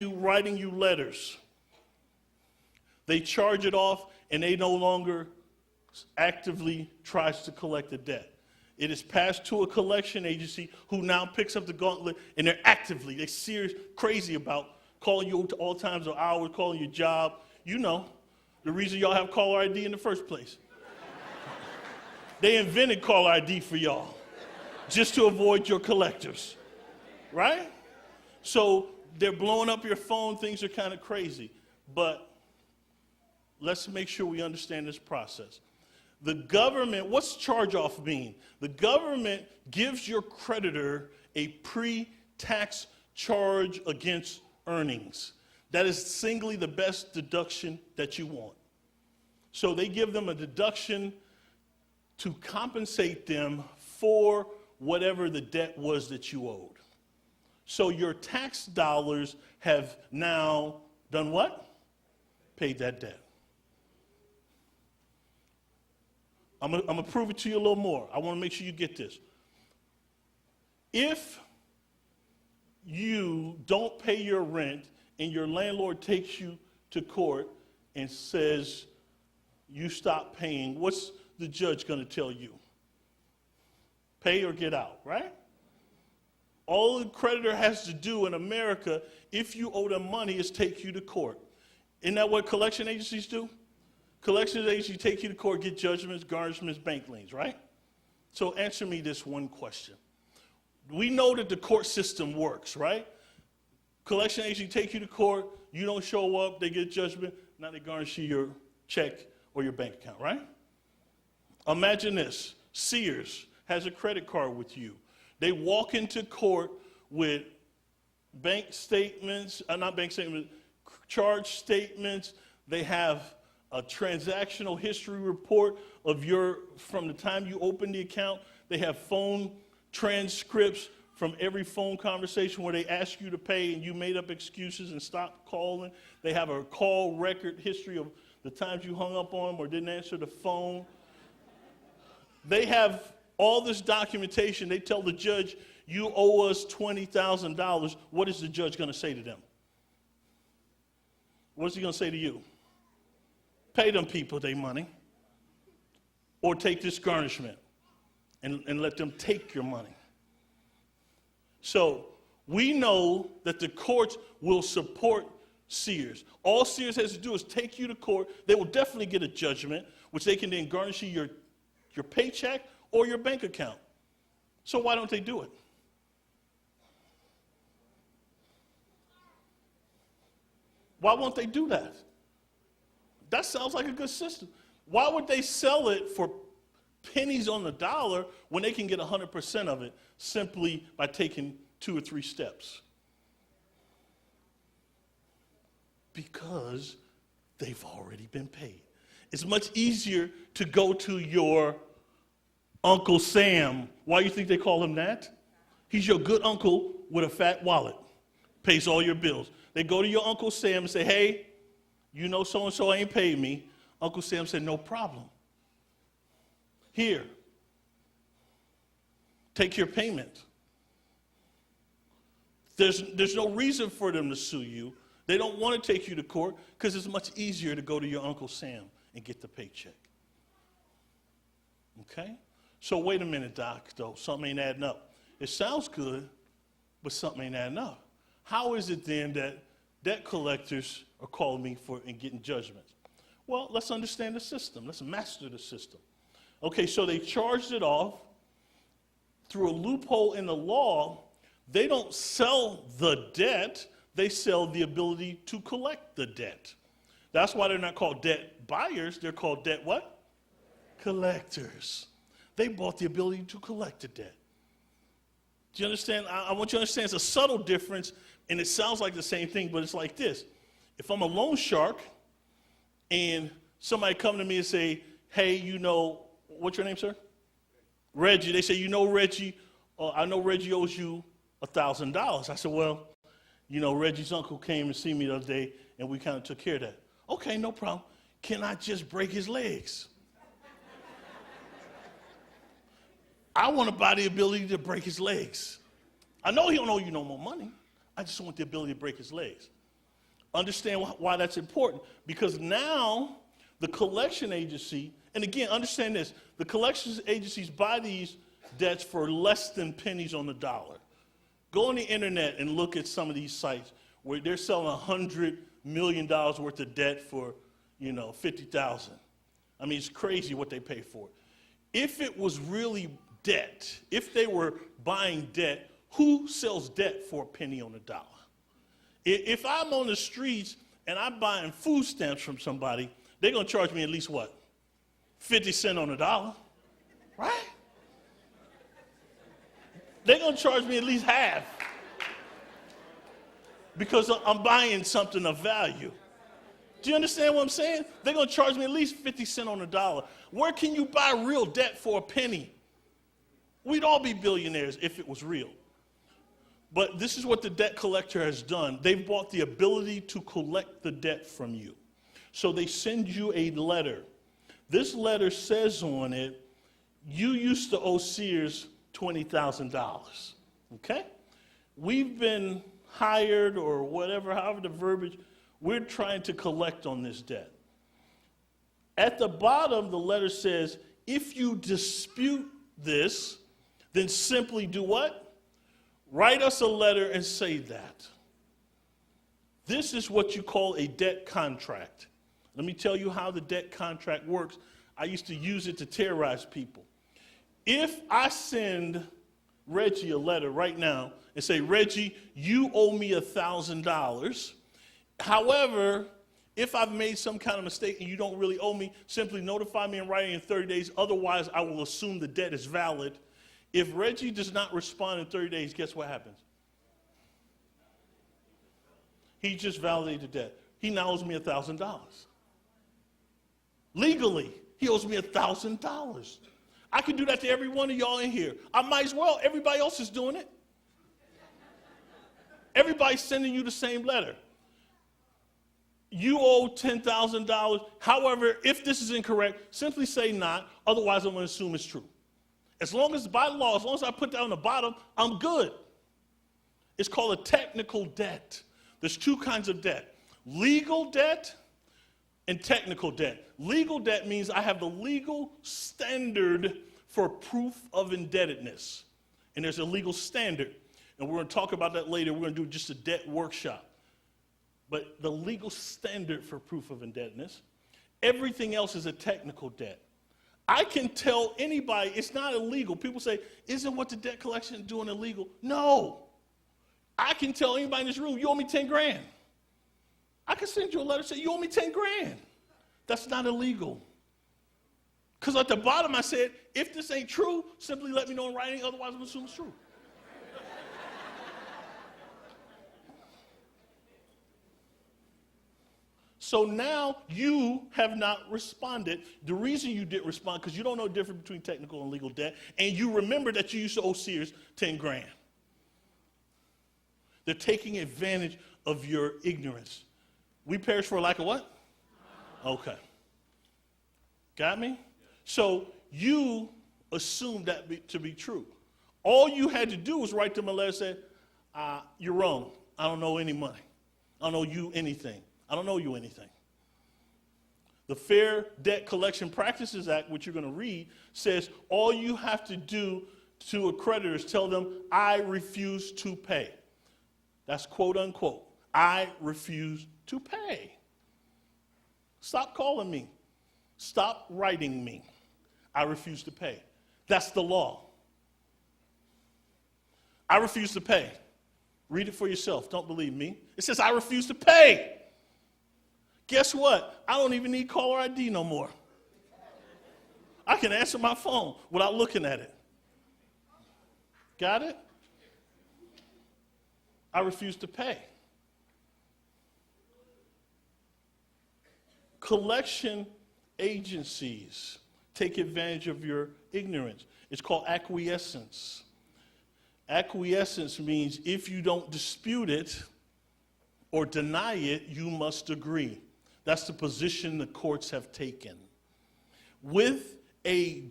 you writing you letters. They charge it off, and they no longer actively tries to collect the debt. It is passed to a collection agency who now picks up the gauntlet, and they're serious, crazy about calling you to all times of hours, calling your job. You know, the reason y'all have caller ID in the first place. They invented caller ID for y'all just to avoid your collectors, right? So they're blowing up your phone. Things are kind of crazy. But let's make sure we understand this process. The government, what's charge-off mean? The government gives your creditor a pre-tax charge against earnings. That is singly the best deduction that you want. So they give them a deduction to compensate them for whatever the debt was that you owed. So your tax dollars have now done what? Paid that debt. I'm going to prove it to you a little more. I want to make sure you get this. If you don't pay your rent and your landlord takes you to court and says you stop paying, what's the judge going to tell you? Pay or get out, right? All the creditor has to do in America, if you owe them money, is take you to court. Isn't that what collection agencies do? Collection agencies take you to court, get judgments, garnishments, bank liens, right? So answer me this one question. We know that the court system works, right? Collection agency take you to court, you don't show up, they get judgment, now they garnish your check or your bank account, right? Imagine this. Sears has a credit card with you. They walk into court with bank statements, charge statements. They have a transactional history report of from the time you opened the account. They have phone transcripts from every phone conversation where they ask you to pay and you made up excuses and stopped calling. They have a call record history of the times you hung up on them or didn't answer the phone. They have all this documentation. They tell the judge, you owe us $20,000. What is the judge going to say to them? What's he going to say to you? Pay them people their money, or take this garnishment and let them take your money. So we know that the courts will support Sears. All Sears has to do is take you to court. They will definitely get a judgment, which they can then garnish your paycheck or your bank account. So why don't they do it? Why won't they do that? That sounds like a good system. Why would they sell it for pennies on the dollar when they can get 100% of it simply by taking 2 or 3 steps? Because they've already been paid. It's much easier to go to your Uncle Sam. Why do you think they call him that? He's your good uncle with a fat wallet, pays all your bills. They go to your Uncle Sam and say, hey, you know so-and-so ain't paid me. Uncle Sam said, no problem. Here, take your payment. There's no reason for them to sue you. They don't want to take you to court because it's much easier to go to your Uncle Sam and get the paycheck. Okay? So wait a minute, Doc, though. Something ain't adding up. It sounds good, but something ain't adding up. How is it then that debt collectors are calling me for and getting judgments? Well, let's understand the system. Let's master the system. Okay, so they charged it off through a loophole in the law. They don't sell the debt. They sell the ability to collect the debt. That's why they're not called debt buyers. They're called debt what? Collectors. They bought the ability to collect the debt. Do you understand? I want you to understand it's a subtle difference, and it sounds like the same thing, but it's like this. If I'm a loan shark and somebody come to me and say, hey, you know, what's your name, sir? Reggie. They say, you know, Reggie, I know Reggie owes you $1,000. I said, well, you know, Reggie's uncle came and see me the other day, and we kind of took care of that. Okay, no problem. Can I just break his legs? I want to buy the ability to break his legs. I know he don't owe you no more money. I just want the ability to break his legs. Understand why that's important. Because now the collection agency, and again, understand this, the collections agencies buy these debts for less than pennies on the dollar. Go on the internet and look at some of these sites where they're selling $100 million worth of debt for, $50,000. I mean, it's crazy what they pay for it. If it was really debt, if they were buying debt, who sells debt for a penny on the dollar? If I'm on the streets and I'm buying food stamps from somebody, they're going to charge me at least what? 50 cents on the dollar, right? They're going to charge me at least half because I'm buying something of value. Do you understand what I'm saying? They're going to charge me at least 50 cents on the dollar. Where can you buy real debt for a penny? We'd all be billionaires if it was real. But this is what the debt collector has done. They've bought the ability to collect the debt from you. So they send you a letter. This letter says on it, you used to owe Sears $20,000. Okay? We've been hired or whatever, however the verbiage, we're trying to collect on this debt. At the bottom, the letter says, if you dispute this, then simply do what? Write us a letter and say that. This is what you call a debt contract. Let me tell you how the debt contract works. I used to use it to terrorize people. If I send Reggie a letter right now and say, Reggie, you owe me $1,000. However, if I've made some kind of mistake and you don't really owe me, simply notify me in writing in 30 days. Otherwise, I will assume the debt is valid. If Reggie does not respond in 30 days, guess what happens? He just validated the debt. He now owes me $1,000. Legally, he owes me $1,000. I could do that to every one of y'all in here. I might as well. Everybody else is doing it. Everybody's sending you the same letter. You owe $10,000. However, if this is incorrect, simply say not. Otherwise, I'm going to assume it's true. As long as by law, as long as I put that on the bottom, I'm good. It's called a technical debt. There's two kinds of debt. Legal debt and technical debt. Legal debt means I have the legal standard for proof of indebtedness. And there's a legal standard. And we're going to talk about that later. We're going to do just a debt workshop. But the legal standard for proof of indebtedness. Everything else is a technical debt. I can tell anybody it's not illegal. People say, isn't what the debt collection is doing illegal? No. I can tell anybody in this room, you owe me 10 grand. I can send you a letter saying, you owe me 10 grand. That's not illegal. Because at the bottom I said, if this ain't true, simply let me know in writing, otherwise I'm assuming it's true. So now you have not responded. The reason you didn't respond, because you don't know the difference between technical and legal debt, and you remember that you used to owe Sears 10 grand. They're taking advantage of your ignorance. We perish for lack of what? Okay. Got me? So you assumed that to be true. All you had to do was write them a letter and say, you're wrong. I don't know any money. I don't owe you anything. I don't owe you anything. The Fair Debt Collection Practices Act, which you're going to read, says all you have to do to a creditor is tell them, I refuse to pay. That's quote unquote. I refuse to pay. Stop calling me. Stop writing me. I refuse to pay. That's the law. I refuse to pay. Read it for yourself. Don't believe me. It says I refuse to pay. Guess what? I don't even need caller ID no more. I can answer my phone without looking at it. Got it? I refuse to pay. Collection agencies take advantage of your ignorance. It's called acquiescence. Acquiescence means if you don't dispute it or deny it, you must agree. That's the position the courts have taken. With a